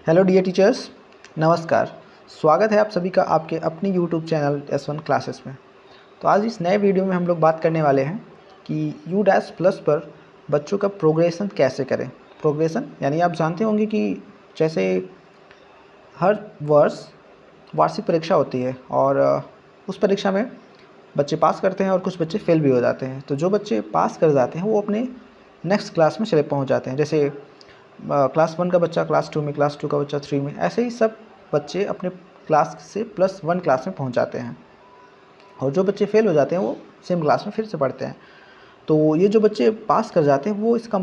Hello dear teachers, नमस्कार। स्वागत है आप सभी का आपके अपने यूट्यूब चैनल S1 क्लासेस में। तो आज इस नए वीडियो में हम लोग बात करने वाले हैं कि U++ पर बच्चों का प्रोग्रेशन कैसे करें। प्रोग्रेशन यानी आप जानते होंगे कि जैसे हर वर्ष वार्षिक परीक्षा होती है और उस परीक्षा में बच्चे पास करते हैं और कुछ बच्चे फेल भी हो जाते हैं। तो जो बच्चे पास कर जाते हैं वो अपने नेक्स्ट क्लास में चले पहुँच जाते हैं। जैसे क्लास 1 का बच्चा क्लास 2 में, क्लास 2 का बच्चा 3 में, ऐसे ही सब बच्चे अपने क्लास से +1 क्लास में पहुंच जाते हैं। और जो बच्चे फेल हो जाते हैं वो सेम क्लास में फिर से पढ़ते हैं। तो ये जो बच्चे पास कर जाते हैं वो इसका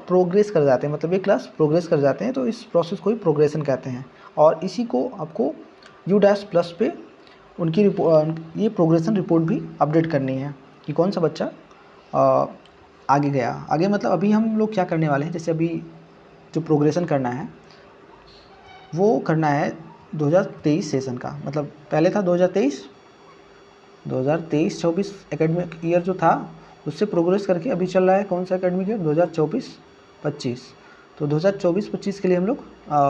प्रोग्रेस कर जाते हैं, मतलब ये क्लास प्रोग्रेस कर जाते हैं। तो इस प्रोसेस को ही प्रोग्रेशन कहते हैं। और इसी को आपको U++ पे उनकी ये प्रोग्रेशन रिपोर्ट भी अपडेट करनी है कि कौन सा बच्चा आगे गया। आगे मतलब अभी हम लोग क्या करने वाले हैं, जैसे अभी जो प्रोग्रेशन करना है वो करना है 2023 सेशन का। मतलब पहले था 2023-24 एकेडमिक ईयर जो था उससे प्रोग्रेस करके अभी चल रहा है कौन सा एकेडमिक ईयर 2024-25। तो 2024-25 के लिए हम लोग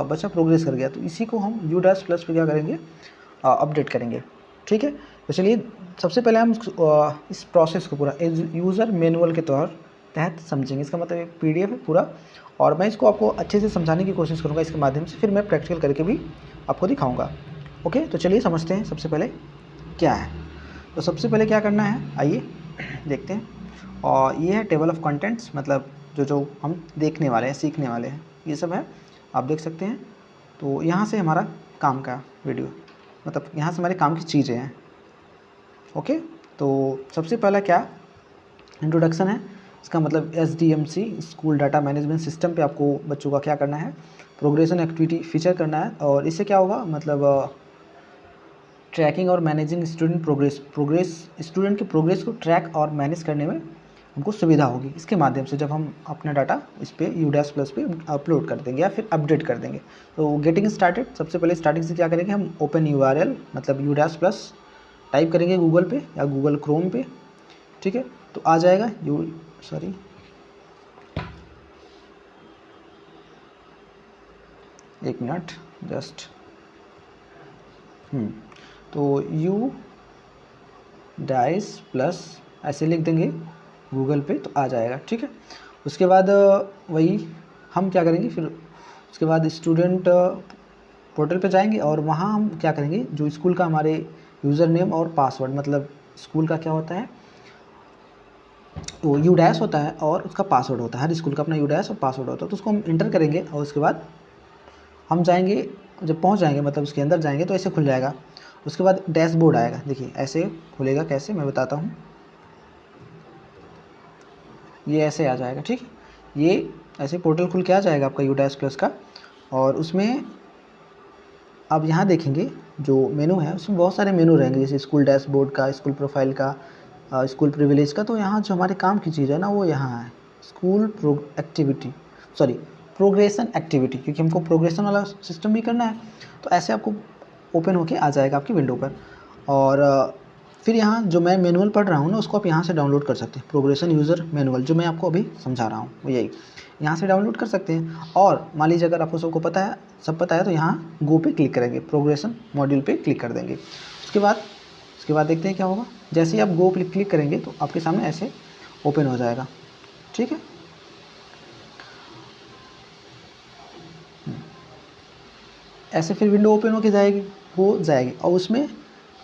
बच्चा प्रोग्रेस कर गया, तो इसी को हम U++ पे क्या करेंगे, अपडेट करेंगे। ठीक है, तो चलिए सबसे पहले हम इस प्रोसेस को पूरा यूज़र मैनुअल के तहत समझेंगे। इसका मतलब एक PDF है पूरा, और मैं इसको आपको अच्छे से समझाने की कोशिश करूँगा इसके माध्यम से। फिर मैं प्रैक्टिकल करके भी आपको दिखाऊंगा। ओके, तो चलिए समझते हैं सबसे पहले क्या है। तो सबसे पहले क्या करना है, आइए देखते हैं। और ये है टेबल ऑफ कंटेंट्स, मतलब जो हम देखने वाले हैं, सीखने वाले हैं, ये सब है, आप देख सकते हैं। तो यहाँ से हमारा काम का वीडियो, मतलब यहाँ से हमारे काम की चीज़ें हैं। ओके, तो सबसे पहला क्या इंट्रोडक्शन है, इसका मतलब SDMC school data management system पे आपको बच्चों का क्या करना है, प्रोग्रेशन एक्टिविटी फीचर करना है। और इससे क्या होगा, मतलब ट्रैकिंग और मैनेजिंग स्टूडेंट प्रोग्रेस स्टूडेंट के प्रोग्रेस को ट्रैक और मैनेज करने में हमको सुविधा होगी इसके माध्यम से, जब हम अपना डाटा इस पर U++ पे अपलोड कर देंगे या फिर अपडेट कर देंगे। तो गेटिंग स्टार्टेड, सबसे पहले स्टार्टिंग से क्या करेंगे, हम ओपन URL मतलब U++ टाइप करेंगे गूगल पे या गूगल क्रोम पे। ठीक है, तो आ जाएगा एक मिनट जस्ट। तो U++ ऐसे लिख देंगे गूगल पे तो आ जाएगा। ठीक है, उसके बाद वही हम क्या करेंगे, फिर उसके बाद स्टूडेंट पोर्टल पे जाएंगे और वहाँ हम क्या करेंगे, जो स्कूल का हमारे यूज़र नेम और पासवर्ड, मतलब स्कूल का क्या होता है, तो U- होता है और उसका पासवर्ड होता है। हर स्कूल का अपना U- और पासवर्ड होता है, तो उसको हम इंटर करेंगे। और उसके बाद हम जाएंगे, जब पहुंच जाएंगे मतलब उसके अंदर जाएंगे तो ऐसे खुल जाएगा। उसके बाद डैशबोर्ड आएगा, देखिए ऐसे खुलेगा, कैसे मैं बताता हूँ। ये ऐसे आ जाएगा। ठीक, ये ऐसे पोर्टल खुल के आ जाएगा आपका U++ का। और उसमें आप यहाँ देखेंगे जो मेनू है उसमें बहुत सारे मेनू रहेंगे, जैसे स्कूल डैशबोर्ड का, स्कूल प्रोफाइल का, स्कूल प्रिविलेज का। तो यहाँ जो हमारे काम की चीज़ है ना वो यहाँ है, स्कूल प्रोग्रेशन एक्टिविटी, क्योंकि हमको प्रोग्रेशन वाला सिस्टम भी करना है। तो ऐसे आपको ओपन होके आ जाएगा आपकी विंडो पर। और फिर यहाँ जो मैं मैनुअल पढ़ रहा हूँ ना उसको आप यहाँ से डाउनलोड कर सकते हैं। प्रोग्रेशन यूज़र मैनुअल जो मैं आपको अभी समझा रहा हूँ वो यही यहाँ से डाउनलोड कर सकते हैं। और मान लीजिए अगर आपको सबको पता है, सब पता है, तो यहाँ गो पे क्लिक करेंगे, प्रोग्रेशन मॉड्यूल पे क्लिक कर देंगे। उसके बाद देखते हैं क्या होगा। जैसे ही आप गो पे क्लिक करेंगे तो आपके सामने ऐसे ओपन हो जाएगा। ठीक है, ऐसे फिर विंडो ओपन हो जाएगी। और उसमें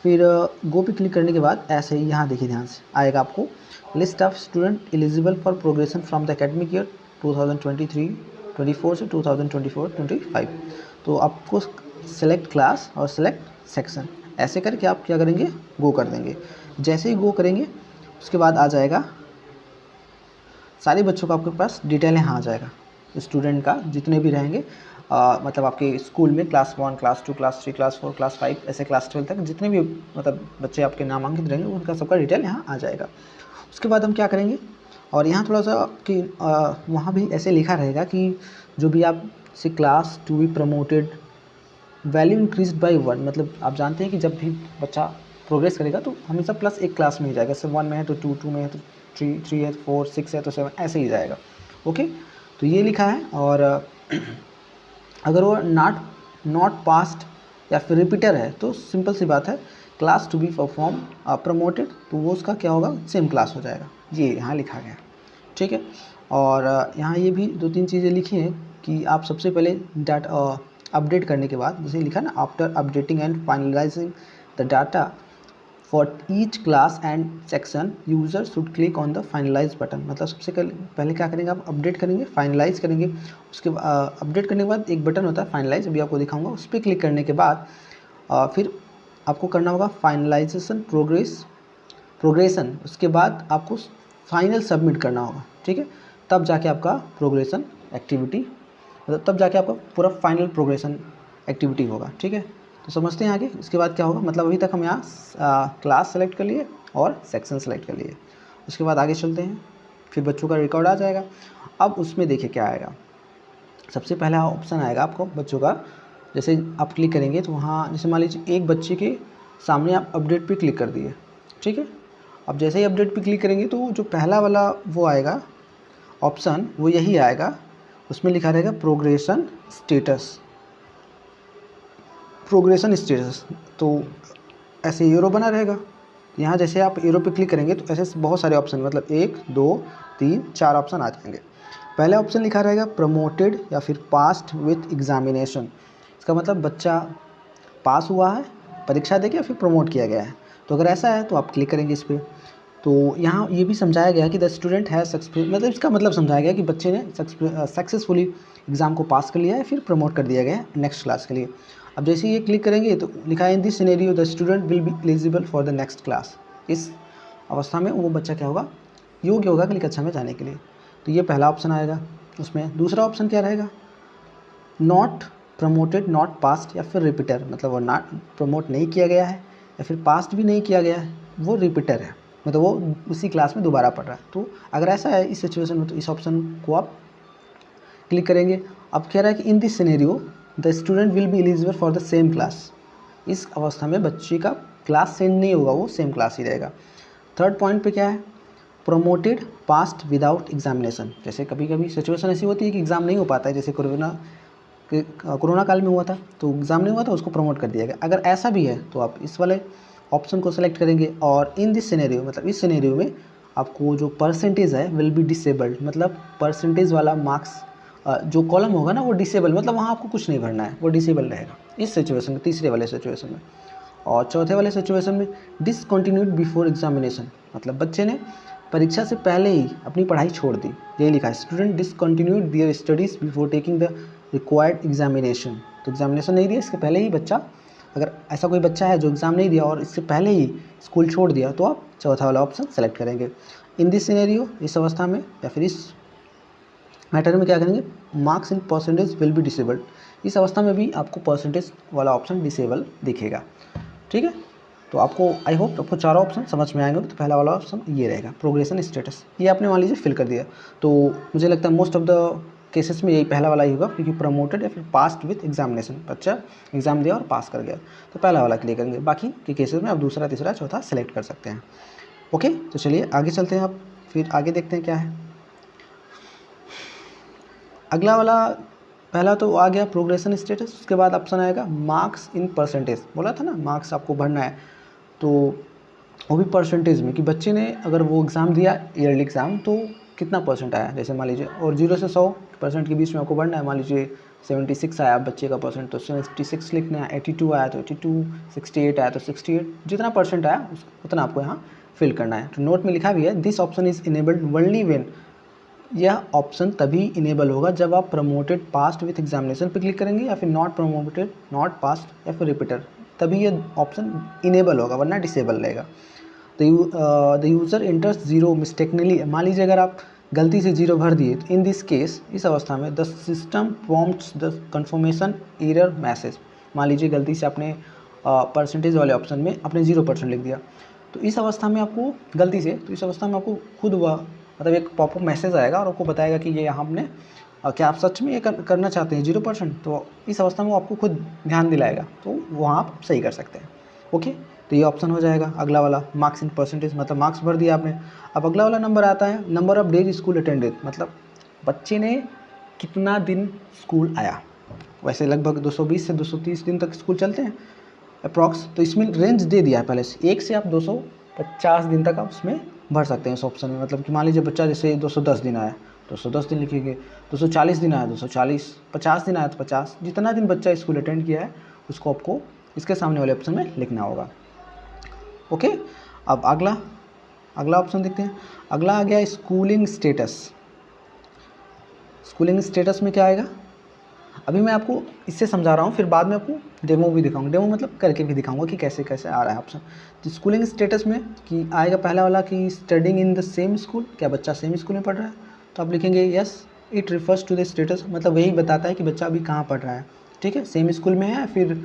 फिर गो पे क्लिक करने के बाद ऐसे ही यहाँ देखिए ध्यान से आएगा आपको, list of student eligible for progression from the academic year 2023-24 से 2024-25। तो आपको सेलेक्ट क्लास और सेलेक्ट सेक्शन ऐसे करके आप क्या करेंगे, गो कर देंगे। जैसे ही गो करेंगे उसके बाद आ जाएगा सारे बच्चों का आपके पास डिटेल यहाँ आ जाएगा, स्टूडेंट का जितने भी रहेंगे, मतलब आपके स्कूल में class 1, class 2, class 3, class 4, class 5, ऐसे क्लास 12 तक जितने भी मतलब बच्चे आपके नामांकित रहेंगे उनका सबका डिटेल यहाँ आ जाएगा। उसके बाद हम क्या करेंगे, और यहाँ थोड़ा सा कि वहाँ भी ऐसे लिखा रहेगा कि जो भी आप से class to be promoted value increase by 1, मतलब आप जानते हैं कि जब भी बच्चा प्रोग्रेस करेगा तो हमेशा +1 क्लास में ही जाएगा। जैसे 1 में है तो 2, 2 में है तो 3, 3 है तो 4, 6 है तो 7, ऐसे ही जाएगा। ओके, तो ये लिखा है। और अगर वो नॉट पास्ट या फिर रिपीटर है तो सिंपल सी बात है, class to be perform promoted, तो वो उसका क्या होगा, सेम क्लास हो जाएगा। ये यहाँ लिखा गया, ठीक है। और यहाँ ये भी 2-3 चीज़ें लिखी हैं कि आप सबसे पहले डाटा अपडेट करने के बाद, जैसे लिखा ना, after updating and finalising the data for each class and section user should click on the finalise button. मतलब सबसे पहले क्या करेंगे, आप अपडेट करेंगे, फाइनलाइज करेंगे, उसके अपडेट करने के बाद एक बटन होता है फाइनलाइज, अभी आपको दिखाऊंगा। उस पर क्लिक करने के बाद फिर आपको करना होगा फाइनलाइजेशन प्रोग्रेशन, उसके बाद आपको फाइनल सबमिट करना होगा, ठीक है। तब जाके आपका प्रोग्रेशन एक्टिविटी, मतलब तब जाके आपका पूरा फाइनल प्रोग्रेशन एक्टिविटी होगा, ठीक है। तो समझते हैं आगे इसके बाद क्या होगा। मतलब अभी तक हम यहाँ क्लास सेलेक्ट कर लिए और सेक्शन सेलेक्ट कर लिए, उसके बाद आगे चलते हैं, फिर बच्चों का रिकॉर्ड आ जाएगा। अब उसमें देखिए क्या आएगा, सबसे पहला ऑप्शन आएगा आपको बच्चों का। जैसे आप क्लिक करेंगे तो वहाँ, जैसे मान लीजिए एक बच्चे के सामने आप अपडेट पे क्लिक कर दिए, ठीक है। अब जैसे ही अपडेट पे क्लिक करेंगे तो जो पहला वाला वो आएगा ऑप्शन, वो यही आएगा, उसमें लिखा रहेगा प्रोग्रेशन स्टेटस। तो ऐसे एरो बना रहेगा। यहाँ जैसे आप एरो पे क्लिक करेंगे तो ऐसे बहुत सारे ऑप्शन, मतलब 1 2 3 4 ऑप्शन आ जाएंगे। पहले ऑप्शन लिखा रहेगा प्रमोटेड या फिर पास्ड विथ एग्जामिनेशन। इसका मतलब बच्चा पास हुआ है परीक्षा देके या फिर प्रमोट किया गया है। तो अगर ऐसा है तो आप क्लिक करेंगे इस पर। तो यहाँ ये भी समझाया गया कि द स्टूडेंट है सक्सेसफुल, मतलब इसका मतलब समझाया गया कि बच्चे ने सक्सेसफुली एग्ज़ाम को पास कर लिया है, फिर प्रमोट कर दिया गया है नेक्स्ट क्लास के लिए। अब जैसे ये क्लिक करेंगे तो लिखा है in this scenario the student will be eligible for the next class. इस अवस्था में वो बच्चा क्या होगा, योग्य होगा अगली कक्षा में जाने के लिए। तो ये पहला ऑप्शन आएगा। उसमें दूसरा ऑप्शन क्या रहेगा, नॉट प्रमोटेड, नॉट पास्ट या फिर रिपीटर, मतलब वो नॉट प्रमोट नहीं किया गया है या फिर पास्ट भी नहीं किया गया है, वो रिपीटर है, मतलब वो उसी क्लास में दोबारा पढ़ रहा है। तो अगर ऐसा है इस सिचुएशन में तो इस ऑप्शन को आप क्लिक करेंगे। अब कह रहा है कि in this scenario the student will be eligible for the same class. इस अवस्था में बच्चे का क्लास चेंज नहीं होगा, वो सेम क्लास ही रहेगा। थर्ड पॉइंट पे क्या है, प्रोमोटेड पास्ट विदाउट एग्जामिनेशन। जैसे कभी कभी सिचुएशन ऐसी होती है कि एग्ज़ाम नहीं हो पाता है, जैसे कोरोना काल में हुआ था, तो एग्ज़ाम नहीं हुआ था, उसको प्रमोट कर दिया गया। अगर ऐसा भी है तो आप इस वाले ऑप्शन को सेलेक्ट करेंगे। और इन दिस सिनेरियो, मतलब इस सिनेरियो में आपको जो परसेंटेज है विल बी डिसेबल्ड, मतलब परसेंटेज वाला मार्क्स जो कॉलम होगा ना वो डिसेबल, मतलब वहाँ आपको कुछ नहीं भरना है, वो डिसेबल रहेगा इस सिचुएशन में, तीसरे वाले सिचुएशन में। और चौथे वाले सिचुएशन में डिसकंटिन्यूड बिफोर एग्जामिनेशन, मतलब बच्चे ने परीक्षा से पहले ही अपनी पढ़ाई छोड़ दी, यही लिखा है student discontinued their studies before taking the required examination. तो एग्जामिनेशन नहीं दिया, इसके पहले ही बच्चा, अगर ऐसा कोई बच्चा है जो एग्ज़ाम नहीं दिया और इससे पहले ही स्कूल छोड़ दिया तो आप चौथा वाला ऑप्शन सेलेक्ट करेंगे। इन दिस सिनेरियो, इस अवस्था में या फिर इस मैटर में क्या करेंगे, marks in percentage will be disabled. इस अवस्था में भी आपको परसेंटेज वाला ऑप्शन डिसेबल दिखेगा, ठीक है। तो आपको आई होप आपको चारों ऑप्शन समझ में आएंगे। तो पहला वाला ऑप्शन ये रहेगा प्रोग्रेशन स्टेटस, ये आपने मान लीजिए फिल कर दिया। तो मुझे लगता है मोस्ट ऑफ द केसेस में यही पहला वाला ही होगा, क्योंकि प्रमोटेड या फिर पास्ड विथ एग्जामिनेशन, बच्चा एग्जाम दिया और पास कर गया, तो पहला वाला क्लिक करेंगे। बाकी के केसेस में आप दूसरा तीसरा चौथा सेलेक्ट कर सकते हैं। ओके, तो चलिए आगे चलते हैं। आप फिर आगे देखते हैं क्या है अगला वाला। पहला तो आ गया प्रोग्रेशन स्टेटस, उसके बाद ऑप्शन आएगा मार्क्स इन परसेंटेज। बोला था ना मार्क्स आपको भरना है, तो वो भी परसेंटेज में, कि बच्चे ने अगर वो एग्ज़ाम दिया ईयरली एग्ज़ाम तो कितना परसेंट आया, जैसे मान लीजिए, और 0 से 100% के बीच में आपको बढ़ना है। मान लीजिए 76 आया बच्चे का परसेंट तो 76 लिखना है, 82 आया तो 82, 68 आया तो 68, जितना परसेंट आया उतना आपको यहाँ फिल करना है। तो नोट में लिखा भी है this option is enabled only when, यह ऑप्शन तभी इनेबल होगा जब आप प्रमोटेड पास्ट विथ एग्जामिनेशन पे क्लिक करेंगे, या फिर नॉट प्रमोटेड नॉट पास्ट या फिर रिपीटर, तभी ये ऑप्शन इनेबल होगा, वरना डिसेबल रहेगा। द यूज़र इंटर्स जीरो मिस्टेकनली, मान लीजिए अगर आप गलती से जीरो भर दिए तो इन दिस केस, इस अवस्था में the system prompts the confirmation error message. मान लीजिए गलती से आपने परसेंटेज वाले ऑप्शन में आपने 0% लिख दिया, तो इस अवस्था में आपको गलती से, तो इस अवस्था में आपको खुद वह मतलब एक पॉपअप मैसेज आएगा और आपको बताएगा कि ये यहाँ हमने क्या आप सच में ये करना चाहते हैं 0%, तो इस अवस्था में वो आपको खुद ध्यान दिलाएगा, तो वहाँ आप सही कर सकते हैं। ओके, तो ये ऑप्शन हो जाएगा अगला वाला, मार्क्स इन परसेंटेज, मतलब मार्क्स भर दिया आपने। अब अगला वाला नंबर आता है number of days school attended, मतलब बच्चे ने कितना दिन स्कूल आया, वैसे लगभग 220 से 230 दिन तक स्कूल चलते हैं अप्रॉक्स। तो इसमें रेंज दे दिया है पहले से, 1 से आप 250 दिन तक आप उसमें भर सकते हैं इस ऑप्शन में। मतलब कि मान लीजिए बच्चा जैसे 210 दिन आया 210 दिन लिखेंगे, 240 दिन आया 240, 50 दिन आया तो 50, जितना दिन बच्चा स्कूल अटेंड किया है उसको आपको इसके सामने वाले ऑप्शन में लिखना होगा। ओके, अब अगला ऑप्शन देखते हैं। अगला आ गया स्कूलिंग स्टेटस। स्कूलिंग स्टेटस में क्या आएगा, अभी मैं आपको इससे समझा रहा हूँ, फिर बाद में आपको डेमो भी दिखाऊंगा। डेमो मतलब करके भी दिखाऊंगा कि कैसे कैसे आ रहा है ऑप्शन। तो स्कूलिंग स्टेटस में कि आएगा पहला वाला कि studying in the same school, क्या बच्चा सेम स्कूल में पढ़ रहा है, तो आप लिखेंगे yes it refers to the status, मतलब वही बताता है कि बच्चा अभी कहाँ पढ़ रहा है। ठीक है, सेम स्कूल में है फिर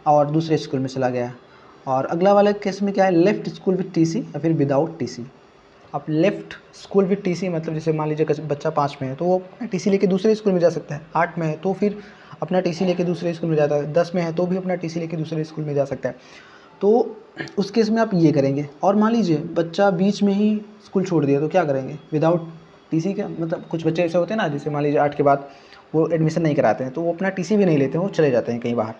और दूसरे स्कूल में चला गया है। और अगला वाला केस में क्या है, लेफ्ट स्कूल विथ टीसी या फिर विदाउट टीसी। आप लेफ्ट स्कूल विथ टीसी मतलब जैसे मान लीजिए बच्चा 5 में है तो वो टीसी लेके दूसरे स्कूल में जा सकता है, 8 में है तो फिर अपना टीसी लेके दूसरे स्कूल में जाता है, 10 में है तो भी अपना टीसी लेके दूसरे स्कूल में जा सकता है। तो उस केस में आप ये करेंगे। और मान लीजिए बच्चा बीच में ही स्कूल छोड़ दिया तो क्या करेंगे, विदाउट टीसी का मतलब कुछ बच्चे ऐसे होते हैं ना, जैसे मान लीजिए 8 के बाद वो एडमिशन नहीं कराते हैं तो वो अपना टीसी भी नहीं लेते हैं, वो चले जाते हैं कहीं बाहर।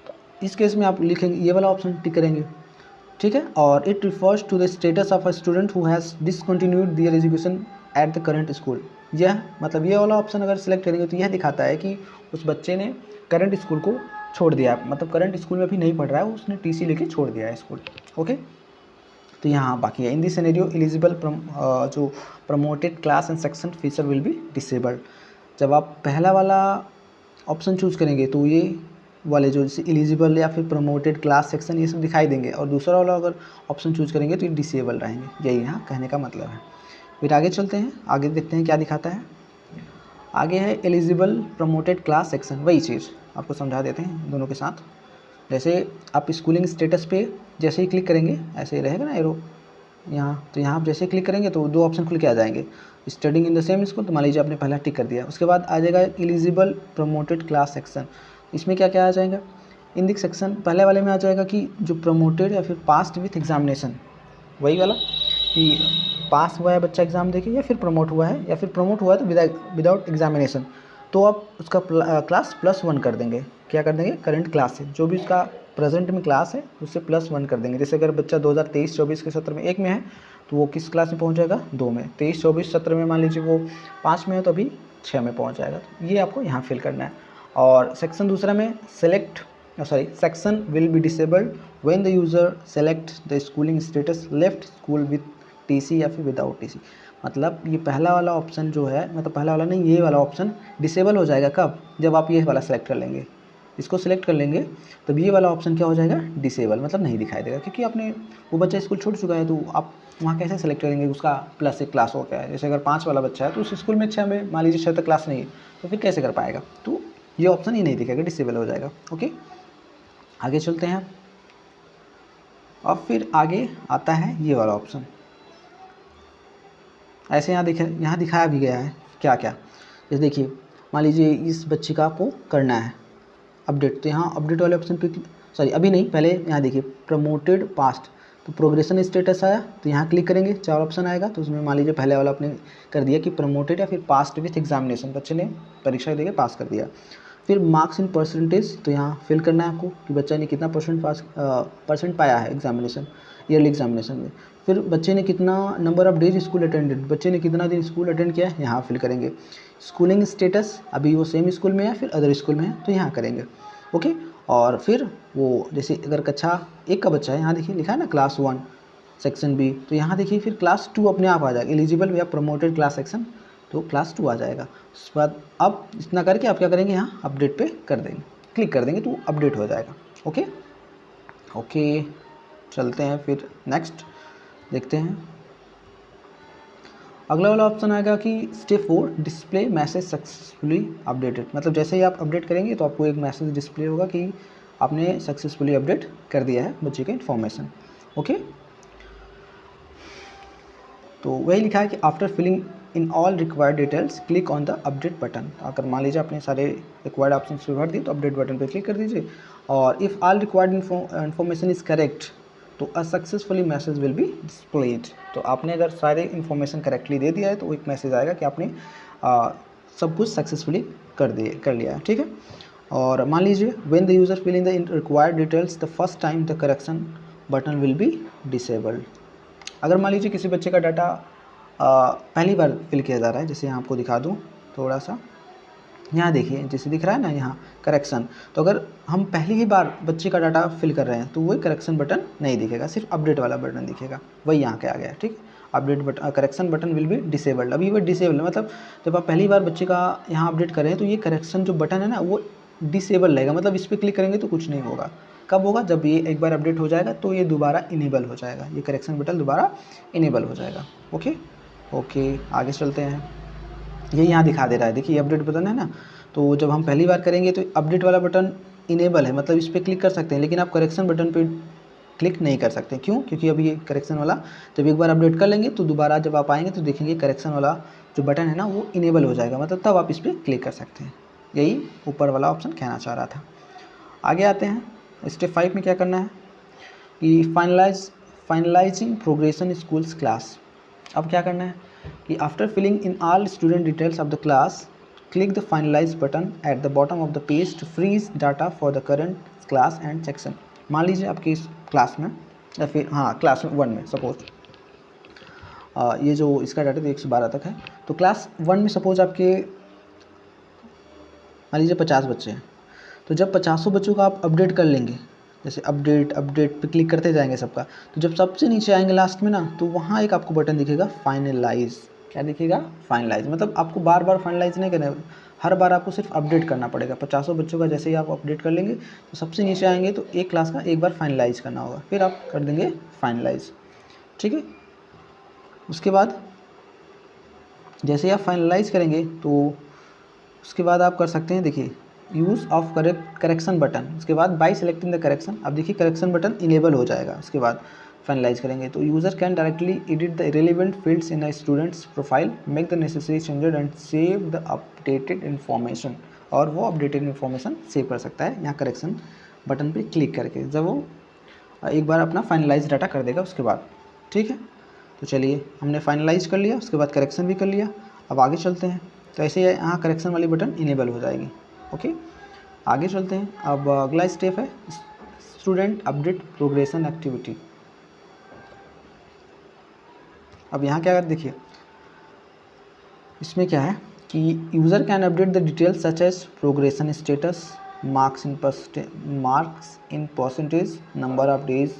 तो इस केस में आप लिखेंगे ये वाला ऑप्शन टिक करेंगे। ठीक है, और it refers to the status of a student who has discontinued their education at the current school. यह मतलब ये वाला ऑप्शन अगर सेलेक्ट करेंगे तो यह दिखाता है कि उस बच्चे ने करंट स्कूल को छोड़ दिया है, मतलब करंट स्कूल में भी नहीं पढ़ रहा है, उसने टीसी लेके छोड़ दिया है स्कूल। ओके, तो यहाँ बाकी है इन दिस सिनेरियो एलिजिबल जो promoted class and section feature will be disabled. जब आप पहला वाला ऑप्शन चूज़ करेंगे तो ये वाले जो जैसे एलिजिबल या फिर प्रमोटेड क्लास सेक्शन ये सब दिखाई देंगे, और दूसरा वाला अगर ऑप्शन चूज़ करेंगे तो ये डिसेबल रहेंगे। यही यहाँ कहने का मतलब है। फिर आगे चलते हैं, आगे देखते हैं क्या दिखाता है। आगे है एलिजिबल प्रमोटेड क्लास सेक्शन, वही चीज़ आपको समझा देते हैं दोनों के साथ। जैसे आप स्कूलिंग स्टेटस पे जैसे ही क्लिक करेंगे ऐसे ही रहेगा ना एरो यहाँ, तो यहाँ आप जैसे क्लिक करेंगे तो 2 ऑप्शन खुल के आ जाएंगे। Studying in the same school तो मान लीजिए आपने पहला टिक कर दिया, उसके बाद आ जाएगा एलिजिबल प्रमोटेड क्लास सेक्शन। इसमें क्या क्या आ जाएगा, इन दिस सेक्शन पहले वाले में आ जाएगा कि जो प्रमोटेड या फिर पास्ड विथ एग्जामिनेशन, वही वाला कि पास हुआ है बच्चा एग्ज़ाम देके या फिर प्रमोट हुआ है, या फिर प्रमोट हुआ है तो विदाउट एग्जामिनेशन, तो आप उसका क्लास +1 कर देंगे। क्या कर देंगे, करंट क्लास से जो भी उसका प्रेजेंट में क्लास है उससे +1 कर देंगे। जैसे अगर बच्चा 2023-24 के सत्र में 1 में है तो वो किस क्लास में पहुंच जाएगा, 2 में। 23-24 सत्र में मान लीजिए वो 5 में है तो अभी 6 में पहुंच जाएगा। तो ये आपको यहाँ फिल करना है। और सेक्शन दूसरा में section will be disabled when the user select the schooling status left school with TC या फिर विदाउट टीसी। मतलब ये पहला वाला ऑप्शन जो है, मतलब पहला वाला नहीं, ये वाला ऑप्शन डिसेबल हो जाएगा कब, जब आप ये वाला सेलेक्ट कर लेंगे, इसको सिलेक्ट कर लेंगे तब ये वाला ऑप्शन क्या हो जाएगा, डिसेबल, मतलब नहीं दिखाई देगा। क्योंकि आपने वो बच्चा स्कूल छोड़ चुका है तो आप वहाँ कैसे सेलेक्ट करेंगे उसका +1 क्लास हो गया है। जैसे अगर 5 वाला बच्चा है तो उस स्कूल में 6 में मान लीजिए 6 तक क्लास नहीं है तो फिर कैसे कर पाएगा, तो ये ऑप्शन ही नहीं दिखेगा, डिसेबल हो जाएगा। ओके, आगे चलते हैं। अब फिर आगे आता है ये वाला ऑप्शन। ऐसे यहाँ दिखाया भी गया है क्या क्या। जैसे देखिए मान लीजिए इस बच्चे का आपको करना है अपडेट, तो यहाँ अपडेट वाले ऑप्शन पे अभी नहीं, पहले यहाँ देखिए प्रमोटेड पास्ट, तो प्रोग्रेशन स्टेटस आया तो यहाँ क्लिक करेंगे, 4 ऑप्शन आएगा। तो उसमें मान लीजिए पहले वाला आपने कर दिया कि प्रमोटेड या फिर पास्ट विथ एग्जामिनेशन, बच्चे ने परीक्षा देकर पास कर दिया। फिर मार्क्स इन परसेंटेज, तो यहाँ फिल करना है आपको कि बच्चे ने कितना परसेंट पाया है एग्जामिनेशन, ईयरली एग्जामिनेशन में। फिर बच्चे ने कितना number of days school attended, बच्चे ने कितना दिन स्कूल अटेंड किया है, यहाँ फिल करेंगे। स्कूलिंग स्टेटस, अभी वो सेम स्कूल में है फिर अदर स्कूल में है तो यहाँ करेंगे। ओके, और फिर वो जैसे अगर कक्षा 1 का बच्चा है, यहाँ देखिए लिखा है ना क्लास 1 सेक्शन बी, तो यहाँ देखिए फिर क्लास 2 अपने आप आ जाएगा, एलिजिबल या प्रमोटेड क्लास सेक्शन, तो क्लास 2 आ जाएगा। उसके बाद अब इतना करके आप क्या करेंगे, यहाँ अपडेट पे कर देंगे, क्लिक कर देंगे तो अपडेट हो जाएगा। ओके ओके, चलते हैं फिर नेक्स्ट देखते हैं। अगला वाला ऑप्शन आएगा कि step 4 display message successfully updated, मतलब जैसे ही आप अपडेट करेंगे तो आपको एक मैसेज डिस्प्ले होगा कि आपने सक्सेसफुली अपडेट कर दिया है बच्चे का इन्फॉर्मेशन। ओके, तो वही लिखा है कि after filling in all required details click on the update button. अगर मान लीजिए आपने सारे रिक्वायर्ड ऑप्शन से भर दिए तो अपडेट बटन पर क्लिक कर दीजिए, और if all required information is correct तो a successfully message will be displayed. तो आपने अगर सारे इन्फॉर्मेशन करेक्टली दे दिया है तो एक मैसेज आएगा कि आपने सब कुछ सक्सेसफुली कर लिया है। ठीक है, और मान लीजिए when the user fill in the required details the first time the correction button will be disabled. अगर मान लीजिए किसी बच्चे का डाटा पहली बार फिल किया जा रहा है, जैसे यहाँ आपको दिखा दूँ थोड़ा सा, यहाँ देखिए जैसे दिख रहा है ना यहाँ करेक्शन, तो अगर हम पहली ही बार बच्चे का डाटा फिल कर रहे हैं तो वही करेक्शन बटन नहीं दिखेगा, सिर्फ अपडेट वाला बटन दिखेगा, वही यहाँ के आ गया। ठीक, update button correction button will be disabled. अभी वो डिसेबल मतलब जब आप पहली बार बच्चे का यहाँ अपडेट कर रहे हैं तो ये करेक्शन जो बटन है ना वो डिसेबल रहेगा, मतलब इस पर क्लिक करेंगे तो कुछ नहीं होगा। कब होगा? जब ये एक बार अपडेट हो जाएगा तो ये दोबारा इनेबल हो जाएगा, ये करेक्शन बटन दोबारा इनेबल हो जाएगा। ओके ओके, आगे चलते हैं। ये यहाँ दिखा दे रहा है, देखिए अपडेट बटन है ना, तो जब हम पहली बार करेंगे तो अपडेट वाला बटन इनेबल है, मतलब इस पर क्लिक कर सकते हैं, लेकिन आप करेक्शन बटन पे क्लिक नहीं कर सकते। क्यों? क्योंकि अभी ये करेक्शन वाला जब एक बार अपडेट कर लेंगे तो दोबारा जब आप आएंगे तो देखेंगे करेक्शन वाला जो बटन है ना वो इनेबल हो जाएगा, मतलब तब आप इस पर क्लिक कर सकते हैं। यही ऊपर वाला ऑप्शन कहना चाह रहा था। आगे आते हैं, स्टेप 5 में क्या करना है कि फाइनलाइजिंग प्रोग्रेशन स्कूल्स क्लास। अब क्या करना है कि after filling in all student details of the class click the finalise button at the bottom of the page to freeze data for the current class and section. मान लीजिए आपकी इस class में या फिर क्लास 1 में सपोज ये जो इसका डाटा तो 112 तक है, तो क्लास 1 में सपोज आपके मान लीजिए 50 बच्चे हैं, तो जब 50 बच्चों का आप अपडेट कर लेंगे, जैसे अपडेट पे क्लिक करते जाएंगे सबका, तो जब सबसे नीचे आएंगे लास्ट में ना, तो वहाँ एक आपको बटन दिखेगा फाइनलाइज। क्या दिखेगा? फाइनलाइज। मतलब आपको बार बार फाइनलाइज नहीं करना है, हर बार आपको सिर्फ अपडेट करना पड़ेगा। 50 बच्चों का जैसे ही आप अपडेट कर लेंगे तो सबसे नीचे आएंगे तो एक क्लास का एक बार फाइनलाइज करना होगा, फिर आप कर देंगे फाइनलाइज। ठीक है, उसके बाद जैसे ही आप फाइनलाइज करेंगे तो उसके बाद आप कर सकते हैं, देखिए यूज़ ऑफ करेक्शन बटन। उसके बाद बाय सेलेक्टिंग द करेक्शन, अब देखिए करेक्शन बटन इनेबल हो जाएगा। उसके बाद फाइनलाइज करेंगे तो user can directly edit the relevant fields in a students profile, make the necessary changes and save the updated information. और वो अपडेटेड इन्फॉर्मेशन सेव कर सकता है यहाँ करेक्शन बटन पर क्लिक करके, जब वो एक बार अपना फाइनलाइज डाटा कर देगा उसके बाद। ठीक है, तो चलिए हमने फाइनलाइज कर लिया, उसके बाद करेक्शन भी कर लिया। अब आगे चलते हैं, तो ऐसे यहाँ करेक्शन वाली बटन इनेबल हो जाएगी। ओके, आगे चलते हैं। अब अगला स्टेप है स्टूडेंट अपडेट प्रोग्रेशन एक्टिविटी। अब यहाँ क्या है देखिए, इसमें क्या है कि user can update the details such as progression status, marks in percentage, number of days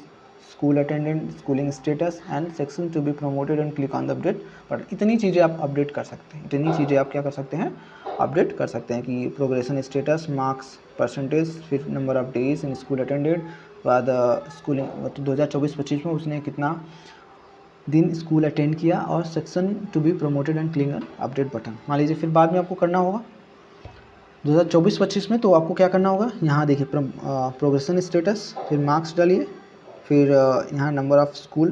school attendant, schooling status and section to be promoted and click on the update but इतनी चीज़ें आप अपडेट कर सकते हैं, इतनी चीज़ें आप क्या कर सकते हैं, अपडेट कर सकते हैं कि प्रोग्रेशन स्टेटस, मार्क्स, परसेंटेज, फिर number of days in school attended, बाद स्कूलिंग 2024-25 में उसने कितना दिन स्कूल अटेंड किया, और section to be promoted and click on update button. मान लीजिए फिर बाद में आपको करना होगा 2024-25 में, तो आपको क्या करना होगा, यहाँ देखिए प्रोग्रेशन स्टेटस, फिर मार्क्स डालिए, फिर यहाँ नंबर ऑफ़ स्कूल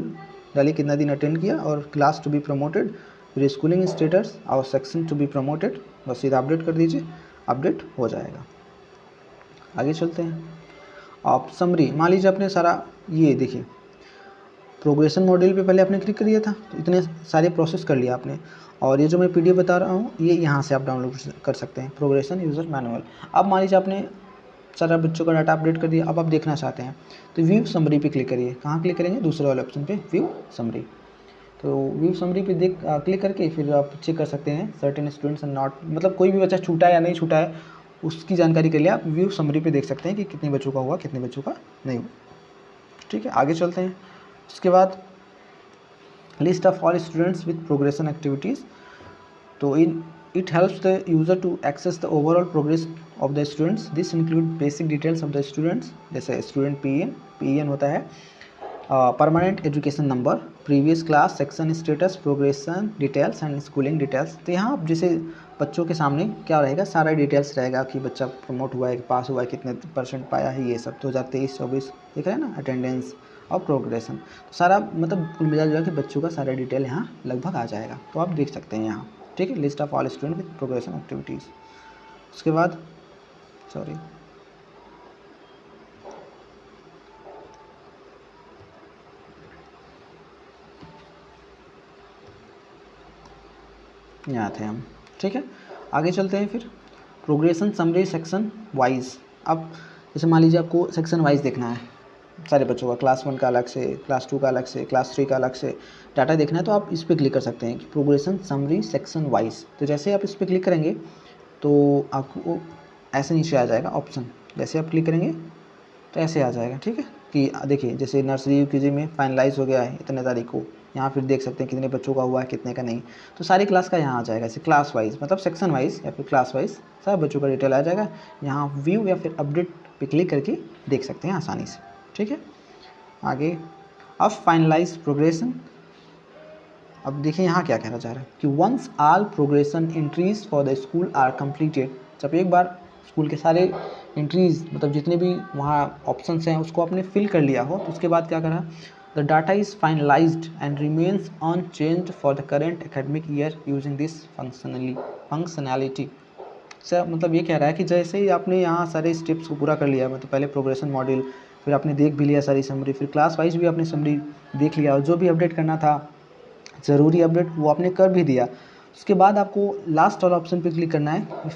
डालिए कितना दिन अटेंड किया, और क्लास टू बी प्रमोटेड, फिर स्कूलिंग स्टेटस और सेक्शन टू बी प्रमोटेड, बस सीधा अपडेट कर दीजिए, अपडेट हो जाएगा। आगे चलते हैं। आप समरी, मान लीजिए आपने सारा ये देखिए प्रोग्रेशन मॉड्यूल पे पहले आपने क्लिक कर दिया था, तो इतने सारे प्रोसेस कर लिया आपने, और ये जो मैं पीडीएफ बता रहा हूँ ये यहाँ से आप डाउनलोड कर सकते हैं, प्रोग्रेशन यूज़र मैनुअल। अब मान लीजिए आपने सारा बच्चों का डाटा अपडेट कर दिया, अब आप देखना चाहते हैं तो व्यू समरी पे क्लिक करिए। कहाँ क्लिक करेंगे? दूसरे वाले ऑप्शन पे, व्यू समरी। तो व्यू समरी पे क्लिक करके फिर आप चेक कर सकते हैं सर्टेन स्टूडेंट्स एंड नॉट, मतलब कोई भी बच्चा छूटा है या नहीं छूटा है उसकी जानकारी के लिए आप व्यू समरी पे देख सकते हैं कि कितने बच्चों का हुआ, कितने बच्चों का नहीं हुआ। ठीक है, आगे चलते हैं। उसके बाद list of all students with progression activities, तो it helps the user to access the overall progress of the students. This include basic details of the students, जैसे student PEN होता है, permanent education number, previous class, section status, progression details and schooling details. तो यहाँ जैसे बच्चों के सामने क्या रहेगा, सारा डिटेल्स रहेगा कि बच्चा प्रमोट हुआ है, पास हुआ है, कितने % पाया है, ये सब 2023-24 दिख रहा है ना, अटेंडेंस और प्रोग्रेशन, तो सारा मतलब कुल मिला जुला के बच्चों का सारा डिटेल यहाँ लगभग आ जाएगा, तो आप देख सकते हैं यहाँ। ठीक है, list of all student with progression activities. उसके बाद यहाँ थे हम। ठीक है, आगे चलते हैं फिर। Progression summary section wise. अब जैसे मान लीजिए आपको सेक्शन वाइज देखना है सारे बच्चों का, क्लास 1 का अलग से, क्लास 2 का अलग से, क्लास 3 का अलग से डाटा देखना है, तो आप इस पर क्लिक कर सकते हैं कि प्रोग्रेशन समरी सेक्शन वाइज। तो जैसे आप इस पर क्लिक करेंगे तो आपको ऐसे नीचे आ जाएगा ऑप्शन, जैसे आप क्लिक करेंगे तो ऐसे आ जाएगा, ठीक है। कि देखिए जैसे नर्सरी यूकेजी में फाइनलाइज हो गया है इतने तारीख को, यहाँ फिर देख सकते हैं कितने बच्चों का हुआ है कितने का नहीं, तो सारी क्लास का यहाँ आ जाएगा। ऐसे क्लास वाइज मतलब सेक्शन वाइज या फिर क्लास वाइज सब बच्चों का डिटेल आ जाएगा। यहाँ व्यू या फिर अपडेट पे क्लिक करके देख सकते हैं आसानी से, ठीक है। आगे अब फाइनलाइज प्रोग्रेशन। अब देखिए यहाँ क्या कहना चाह रहा है कि once all progression entries for the school are completed, जब एक बार स्कूल के सारे एंट्रीज मतलब जितने भी वहाँ ऑप्शंस हैं उसको आपने फिल कर लिया हो, तो उसके बाद क्या करा, the data is finalised and remains unchanged for the current academic year using this functionality. Sir मतलब ये कह रहा है कि जैसे ही आपने यहाँ सारे स्टेप्स को पूरा कर लिया, मतलब पहले प्रोग्रेशन मॉड्यूल, फिर आपने देख भी लिया सारी समरी, फिर क्लास वाइज भी आपने समरी देख लिया और जो भी अपडेट करना था ज़रूरी अपडेट वो आपने कर भी दिया, उसके बाद आपको लास्ट वाला ऑप्शन पे क्लिक करना है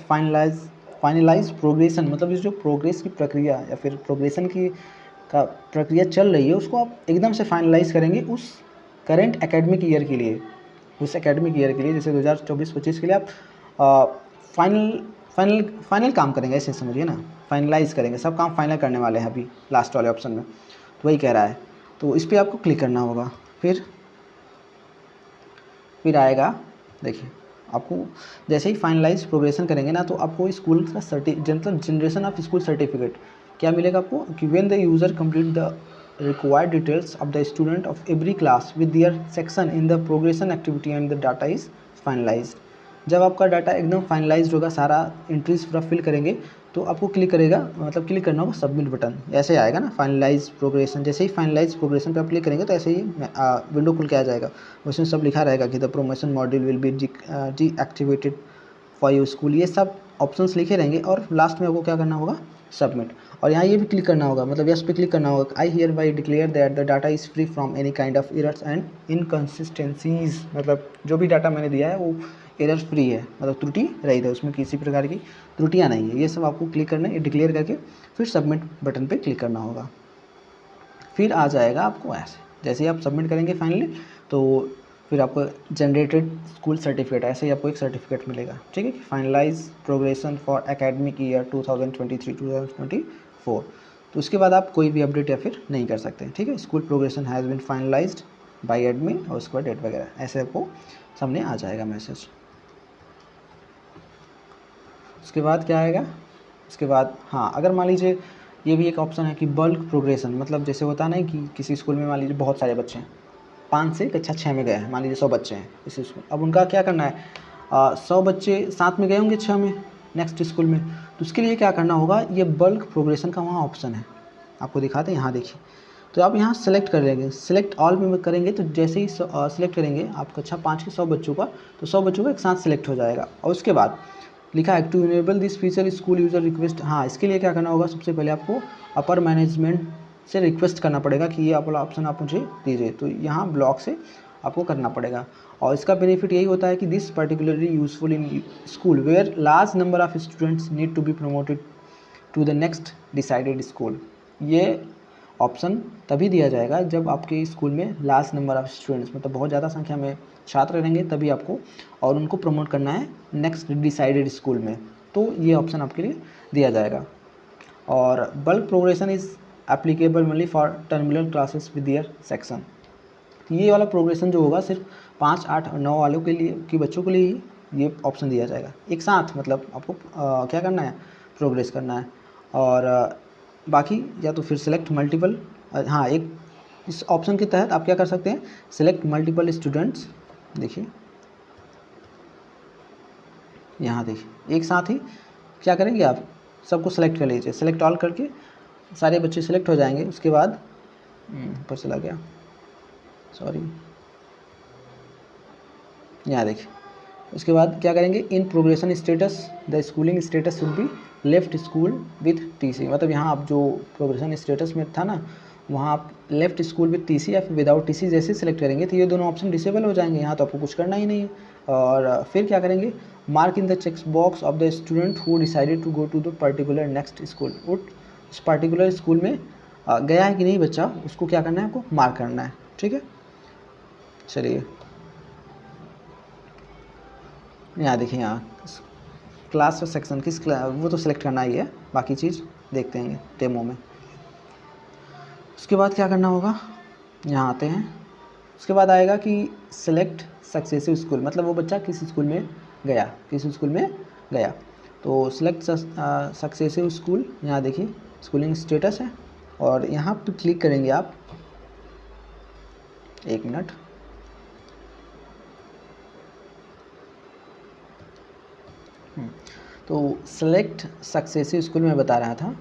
फाइनलाइज प्रोग्रेशन। मतलब इस जो प्रोग्रेस की प्रक्रिया या फिर प्रोग्रेशन की का प्रक्रिया चल रही है उसको आप एकदम से फाइनलाइज करेंगे उस करेंट एकेडमिक ईयर के लिए, उस एकेडमिक ईयर के लिए, जैसे 2024-25 के लिए आप फाइनल काम करेंगे, ऐसे समझिए ना, फाइनलाइज करेंगे, सब काम फाइनल करने वाले हैं अभी लास्ट वाले ऑप्शन में, तो वही कह रहा है। तो इस पर आपको क्लिक करना होगा। फिर आएगा, देखिए आपको जैसे ही फाइनलाइज प्रोग्रेशन करेंगे ना, तो आपको स्कूल का जनरेशन ऑफ स्कूल सर्टिफिकेट क्या मिलेगा आपको कि when the user complete the required details of the student of every class with their section in the progression activity and the data is finalised. जब आपका डाटा एकदम finalised होगा, सारा entries पूरा फिल करेंगे, तो आपको क्लिक करेगा, मतलब क्लिक करना होगा सबमिट बटन, ऐसे आएगा ना फाइनलाइज प्रोग्रेशन। जैसे ही फाइनलाइज प्रोग्रेशन पे आप क्लिक करेंगे तो ऐसे ही विंडो खुल के आ जाएगा, उसमें सब लिखा रहेगा कि the promotion module will be deactivated for your school, ये सब ऑप्शंस लिखे रहेंगे और लास्ट में आपको क्या करना होगा, सबमिट। और यहाँ ये भी क्लिक करना होगा, मतलब यस पे क्लिक करना होगा, I hear by declare that the data is free from any kind of errors and inconsistencies, मतलब जो भी डाटा मैंने दिया है वो एरर फ्री है, मतलब त्रुटि रहित है, उसमें किसी प्रकार की त्रुटियां नहीं है। ये सब आपको क्लिक करना है, डिक्लेयर करके फिर सबमिट बटन पे क्लिक करना होगा। फिर आ जाएगा आपको ऐसे, जैसे ही आप सबमिट करेंगे फाइनली, तो फिर आपको जनरेटेड स्कूल सर्टिफिकेट, ऐसे ही आपको एक सर्टिफिकेट मिलेगा, ठीक है, finalise progression for academic year 2023-2024। तो उसके बाद आप कोई भी अपडेट या फिर नहीं कर सकते, ठीक है। School progression has been finalised by admin और उसके बाद डेट वगैरह ऐसे आपको सामने आ जाएगा मैसेज। उसके बाद क्या आएगा, उसके बाद हाँ, अगर मान लीजिए ये भी एक ऑप्शन है कि बल्क प्रोग्रेशन, मतलब जैसे होता है ना कि किसी स्कूल में मान लीजिए बहुत सारे बच्चे हैं, 5 से कक्षा 6 में गए हैं, मान लीजिए 100 बच्चे हैं इस स्कूल, अब उनका क्या करना है, 100 बच्चे साथ में गए होंगे 6 में नेक्स्ट स्कूल में, तो उसके लिए क्या करना होगा, ये बल्क प्रोग्रेशन का वहाँ ऑप्शन है, आपको दिखाते हैं, यहाँ देखिए। तो आप यहाँ सेलेक्ट कर लेंगे, सेलेक्ट ऑल में करेंगे तो जैसे ही सेलेक्ट करेंगे आप कक्षा 5 के 100 बच्चों का, तो 100 बच्चों का एक साथ सेलेक्ट हो जाएगा। और उसके बाद लिखा है to enable this feature school user request, हाँ इसके लिए क्या करना होगा, सबसे पहले आपको अपर मैनेजमेंट से रिक्वेस्ट करना पड़ेगा कि ये वाला ऑप्शन आप मुझे दीजिए, तो यहाँ ब्लॉक से आपको करना पड़ेगा। और इसका बेनिफिट यही होता है कि this particularly useful in school where large number of students need to be promoted to the next decided school. ये ऑप्शन तभी दिया जाएगा जब आपके स्कूल में लार्ज नंबर ऑफ स्टूडेंट्स, मतलब बहुत ज़्यादा संख्या में छात्र रहेंगे तभी आपको, और उनको प्रमोट करना है नेक्स्ट डिसाइडेड स्कूल में, तो ये ऑप्शन आपके लिए दिया जाएगा। और bulk progression is applicable only for terminal classes with their section. ये वाला प्रोग्रेशन जो होगा सिर्फ 5, 8 और 9 वालों के लिए कि बच्चों के लिए ही ये ऑप्शन दिया जाएगा एक साथ, मतलब आपको क्या करना है, प्रोग्रेस करना है। और बाकी या तो फिर सिलेक्ट मल्टीपल, हाँ एक इस ऑप्शन के तहत आप क्या कर सकते हैं, सिलेक्ट मल्टीपल स्टूडेंट्स, देखिए यहाँ देखिए एक साथ ही क्या करेंगे, आप सबको सेलेक्ट कर लीजिए, सेलेक्ट ऑल करके सारे बच्चे सेलेक्ट हो जाएंगे। उसके बाद ऊपर चला गया, सॉरी, यहाँ देखिए, उसके बाद क्या करेंगे, in progression status the schooling status should be left school with TC, मतलब यहाँ आप जो प्रोग्रेशन स्टेटस में था ना वहाँ आप लेफ्ट स्कूल विद टीसी या फिर विदाउट टीसी जैसे सिलेक्ट करेंगे तो ये दोनों ऑप्शन डिसेबल हो जाएंगे, यहाँ तो आपको कुछ करना ही नहीं है। और फिर क्या करेंगे, mark in the check box of the student who decided to go to the particular next school. उस पर्टिकुलर स्कूल में गया है कि नहीं बच्चा, उसको क्या करना है, आपको मार्क करना है। ठीक है, चलिए यहाँ देखिए, यहाँ क्लास और सेक्शन किस वो तो सिलेक्ट करना ही है, बाकी चीज़ देखते हैं डेमो में। उसके बाद क्या करना होगा, यहाँ आते हैं, उसके बाद आएगा कि सिलेक्ट सक्सेसिव स्कूल, मतलब वो बच्चा किस स्कूल में गया, किस स्कूल में गया। तो सिलेक्ट सक्सेसिव स्कूल, यहाँ देखिए स्कूलिंग स्टेटस है, और यहाँ पे क्लिक करेंगे आप, एक मिनट, तो सेलेक्ट सक्सेसिव स्कूल में बता रहा था।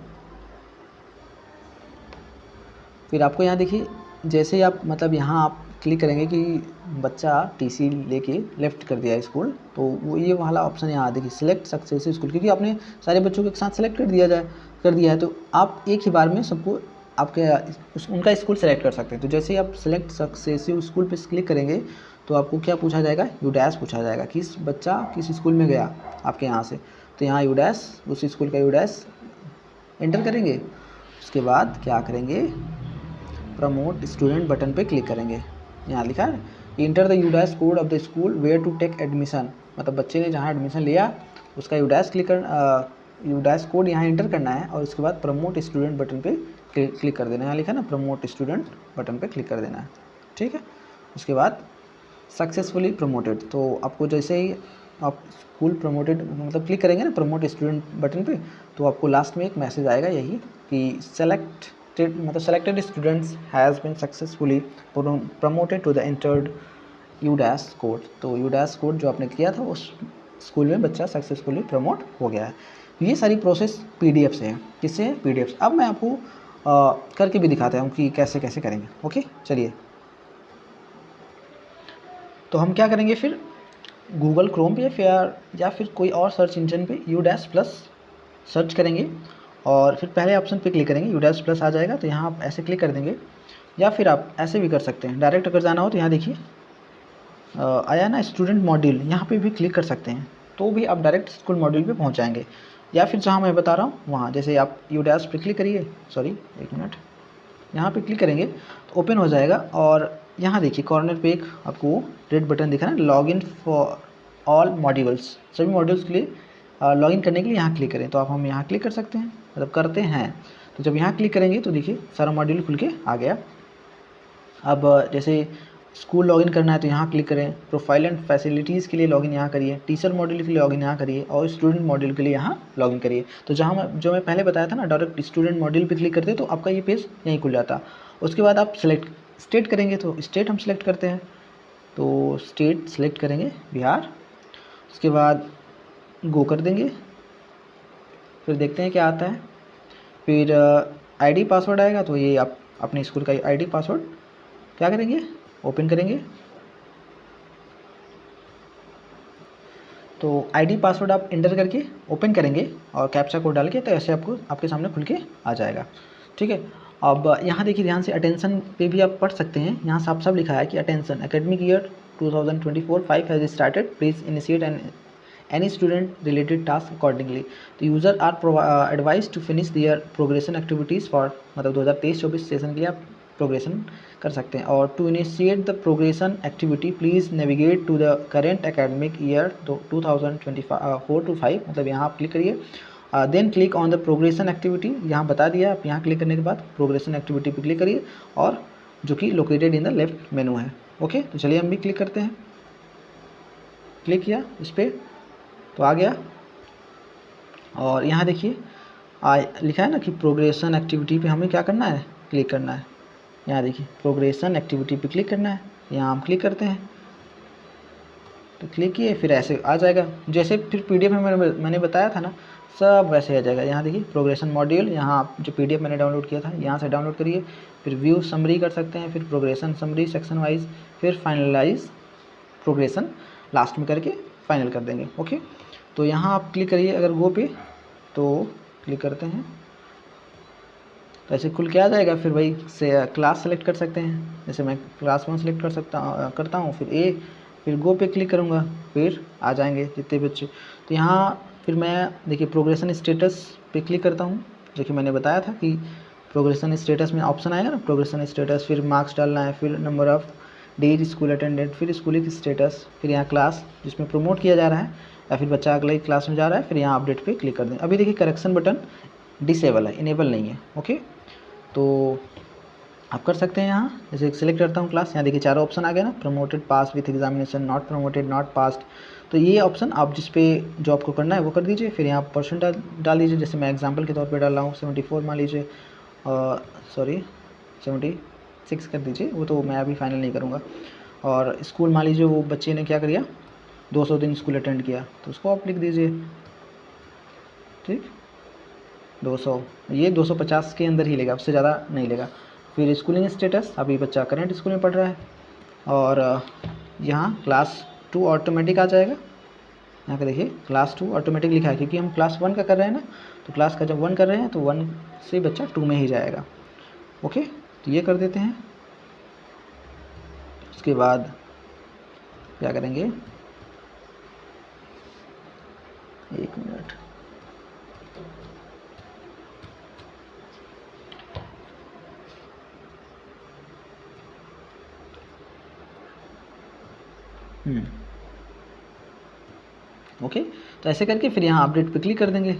फिर आपको यहाँ देखिए, जैसे ही आप मतलब यहाँ आप क्लिक करेंगे कि बच्चा टीसी लेके लेफ़्ट कर दिया है स्कूल, तो वो ये वाला ऑप्शन यहाँ देखिए, सिलेक्ट सक्सेसिव स्कूल, क्योंकि आपने सारे बच्चों के साथ सेलेक्ट कर दिया है, तो आप एक ही बार में सबको आपके उनका स्कूल सेलेक्ट कर सकते हैं। तो जैसे ही आप सेलेक्ट सक्सेसिव स्कूल पे क्लिक करेंगे तो आपको क्या पूछा जाएगा, यू डैश पूछा जाएगा, किस बच्चा किस स्कूल में गया आपके यहाँ से। तो यहाँ यू डैश, उस स्कूल का यू डैश एंटर करेंगे। उसके बाद क्या करेंगे, प्रमोट स्टूडेंट बटन पे क्लिक करेंगे। यहाँ लिखा है enter the U dash code of the school where to take admission, मतलब बच्चे ने जहाँ एडमिशन लिया उसका U dash U dash code यहाँ एंटर करना है, और उसके बाद प्रमोट स्टूडेंट बटन पे क्लिक कर देना है। यहाँ लिखा है ना, प्रमोट स्टूडेंट बटन पे क्लिक कर देना है। ठीक है, उसके बाद सक्सेसफुली प्रमोटेड, तो आपको जैसे ही आप स्कूल प्रमोटेड मतलब क्लिक करेंगे ना प्रमोट स्टूडेंट बटन पे, तो आपको लास्ट में एक मैसेज आएगा यही कि selected students has been successfully promoted to the entered U dash code. तो यू डैश कोड जो आपने किया था उस स्कूल में बच्चा सक्सेसफुली प्रमोट हो गया है। ये सारी प्रोसेस पीडीएफ से है, किससे है, पीडीएफ से। अब मैं आपको करके भी दिखाता हूँ कि कैसे कैसे करेंगे। ओके, चलिए, तो हम क्या करेंगे फिर, गूगल क्रोम पे या फिर कोई और सर्च इंजन पे यू डैश प्लस सर्च करेंगे, और फिर पहले ऑप्शन पे क्लिक करेंगे, यू डैश प्लस आ जाएगा, तो यहाँ आप ऐसे क्लिक कर देंगे, या फिर आप ऐसे भी कर सकते हैं, डायरेक्ट अगर जाना हो तो यहाँ देखिए आया ना स्टूडेंट मॉड्यूल, यहाँ पे भी क्लिक कर सकते हैं, तो भी आप डायरेक्ट स्कूल मॉड्यूल पे पहुँच जाएंगे। या फिर जहाँ मैं बता रहा हूँ वहाँ, जैसे आप यू डैश पे क्लिक करिए, सॉरी एक मिनट, यहाँ पे क्लिक करेंगे तो ओपन हो जाएगा, और यहाँ देखिए कॉर्नर पे एक आपको रेड बटन दिखा ना, log in for all modules, सभी मॉड्यूल्स के लिए लॉगिन करने के लिए यहाँ क्लिक करें, तो हम यहाँ क्लिक कर सकते हैं, मतलब करते हैं। तो जब यहाँ क्लिक करेंगे तो देखिए सारा मॉड्यूल खुल के आ गया। अब जैसे स्कूल लॉगिन करना है तो यहाँ क्लिक करें, प्रोफाइल एंड फैसिलिटीज़ के लिए लॉगिन यहाँ करिए, टीचर मॉड्यूल के लिए लॉगिन यहाँ करिए, और स्टूडेंट मॉड्यूल के लिए यहाँ लॉगिन करिए। तो जो मैं पहले बताया था ना, डायरेक्ट स्टूडेंट मॉड्यूल पे क्लिक करते तो आपका ये पेज यहीं खुल जाता। उसके बाद आप स्टेट करेंगे, तो स्टेट हम सेलेक्ट करते हैं, तो स्टेट सेलेक्ट करेंगे बिहार। उसके बाद गो कर देंगे, फिर देखते हैं क्या आता है। फिर आईडी पासवर्ड आएगा, तो ये आप अपने स्कूल का आईडी पासवर्ड क्या करेंगे, ओपन करेंगे। तो आईडी पासवर्ड आप इंटर करके ओपन करेंगे और कैप्चा कोड डाल के, तो ऐसे आपको आपके सामने खुल के आ जाएगा। ठीक है, अब यहाँ देखिए ध्यान से, अटेंशन पे भी आप पढ़ सकते हैं, यहाँ साफ साफ लिखा है कि attention, academic year 2024-5 has started, please initiate any student related task accordingly। तो user are advise to finish their progression activities for, मतलब 2023-24 सेशन के लिए आप प्रोग्रेशन कर सकते हैं। और to initiate the progression activity please navigate to the current academic year 2024-5, मतलब यहाँ आप क्लिक करिए, then click on the progression activity, यहाँ बता दिया, आप यहाँ क्लिक करने के बाद प्रोग्रेशन एक्टिविटी पे क्लिक करिए, और जो कि लोकेटेड इन द लेफ्ट मेनू है। ओके, तो चलिए हम भी क्लिक करते हैं, क्लिक किया इस पर तो आ गया, और यहाँ देखिए लिखा है ना कि प्रोग्रेशन एक्टिविटी पे हमें क्या करना है, क्लिक करना है। यहाँ देखिए प्रोग्रेशन एक्टिविटी पे क्लिक करना है, यहाँ हम क्लिक करते हैं, तो क्लिक किए, फिर ऐसे आ जाएगा, जैसे फिर पीडीएफ में मैंने बताया था ना, सब वैसे आ जाएगा। यहाँ देखिए प्रोग्रेशन मॉड्यूल, यहाँ आप जो पीडीएफ मैंने डाउनलोड किया था यहाँ से डाउनलोड करिए, फिर व्यू समरी कर सकते हैं, फिर प्रोग्रेशन समरी सेक्शन वाइज, फिर फाइनलाइज प्रोग्रेशन लास्ट में करके फाइनल कर देंगे। ओके, तो यहाँ आप क्लिक करिए, अगर गो पे तो क्लिक करते हैं, तो ऐसे खुल के आ जाएगा। फिर वही से क्लास सेलेक्ट कर सकते हैं, जैसे मैं क्लास 1 सेलेक्ट करता हूँ, फिर ए, फिर गो पे क्लिक करूँगा, फिर आ जाएंगे जितने बच्चे। तो यहाँ फिर मैं देखिए प्रोग्रेशन स्टेटस पे क्लिक करता हूँ। देखिए मैंने बताया था कि प्रोग्रेशन स्टेटस में ऑप्शन आएगा ना, प्रोग्रेशन स्टेटस, फिर मार्क्स डालना है, फिर number of days school attendant, फिर स्कूलिंग स्टेटस, फिर यहाँ क्लास जिसमें प्रमोट किया जा रहा है या फिर बच्चा अगले क्लास में जा रहा है, फिर यहाँ अपडेट पे क्लिक कर दें। अभी देखिए करेक्शन बटन डिसेबल है, इनेबल नहीं है। ओके, तो आप कर सकते हैं यहाँ। जैसे सिलेक्ट करता हूँ क्लास, यहाँ देखिए चारों ऑप्शन आ गए ना, promoted, pass with examination, not promoted, not passed. तो ये ऑप्शन आप जिस पे जॉब को करना है वो कर दीजिए। फिर यहाँ परसेंट डाल दीजिए, जैसे मैं एग्जांपल के तौर पे डाल रहा हूँ 74 मान लीजिए, सॉरी 76 कर दीजिए, वो तो मैं अभी फाइनल नहीं करूँगा। और स्कूल मान लीजिए वो बच्चे ने क्या किया, 200 दिन स्कूल अटेंड किया, तो उसको आप लिख दीजिए। ठीक, 200, ये 250 के अंदर ही लेगा, उससे ज़्यादा नहीं लेगा। फिर स्कूलिंग स्टेटस, अभी बच्चा करंट स्कूल में पढ़ रहा है। और यहाँ क्लास 2 ऑटोमेटिक आ जाएगा। यहाँ पे देखिए क्लास 2 ऑटोमेटिक लिखा है, क्योंकि हम क्लास 1 का कर रहे हैं ना, तो क्लास का जब 1 कर रहे हैं तो 1 से बच्चा 2 में ही जाएगा। ओके, तो ये कर देते हैं। उसके बाद क्या करेंगे, 1 मिनट, ओके, तो ऐसे करके फिर यहाँ अपडेट पे क्लिक कर देंगे,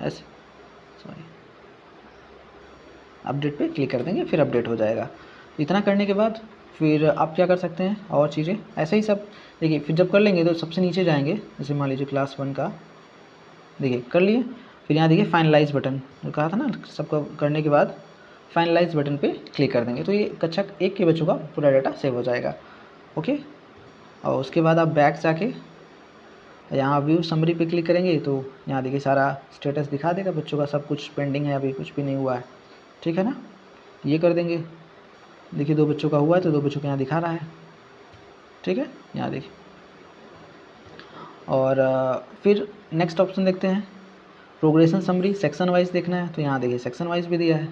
ऐसे, सॉरी, अपडेट पे क्लिक कर देंगे, फिर अपडेट हो जाएगा। इतना करने के बाद फिर आप क्या कर सकते हैं और चीज़ें ऐसे ही सब। देखिए फिर जब कर लेंगे तो सबसे नीचे जाएंगे, जैसे मान लीजिए क्लास 1 का देखिए कर लिए, फिर यहाँ देखिए फाइनलाइज बटन जो कहा था ना, सबको करने के बाद फाइनलाइज बटन पे क्लिक कर देंगे, तो ये कक्षा 1 के बच्चों का पूरा डाटा सेव हो जाएगा। ओके, और उसके बाद आप बैक जाके यहाँ व्यू समरी पे क्लिक करेंगे, तो यहाँ देखिए सारा स्टेटस दिखा देगा बच्चों का, सब कुछ पेंडिंग है, अभी कुछ भी नहीं हुआ है। ठीक है ना, ये कर देंगे। देखिए 2 बच्चों का हुआ है, तो 2 बच्चों का यहाँ दिखा रहा है। ठीक है, यहाँ देखिए। और फिर नेक्स्ट ऑप्शन देखते हैं, प्रोग्रेशन समरी, सेक्शन वाइज देखना है, तो यहाँ देखिए सेक्शन वाइज भी दिया है।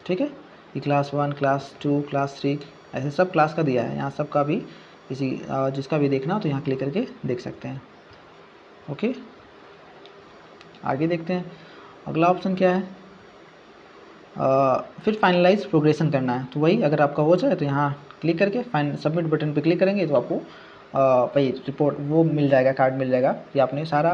ठीक है, ये क्लास 1, क्लास 2, क्लास 3, ऐसे सब क्लास का दिया है। यहाँ सबका भी किसी जिसका भी देखना हो तो यहाँ क्लिक करके देख सकते हैं। ओके, आगे देखते हैं अगला ऑप्शन क्या है। फिर फाइनलाइज प्रोग्रेशन करना है, तो वही अगर आपका हो जाए तो यहाँ क्लिक करके सबमिट बटन पे क्लिक करेंगे, तो आपको वही रिपोर्ट वो मिल जाएगा, कार्ड मिल जाएगा कि आपने सारा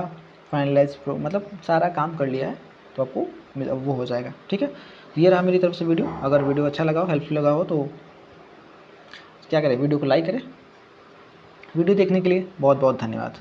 फाइनलाइज मतलब सारा काम कर लिया है, तो आपको वो हो जाएगा। ठीक है, ये रहा मेरी तरफ से वीडियो। अगर वीडियो अच्छा लगा हो, हेल्पफुल लगा हो, तो क्या करें, वीडियो को लाइक करें। वीडियो देखने के लिए बहुत बहुत धन्यवाद।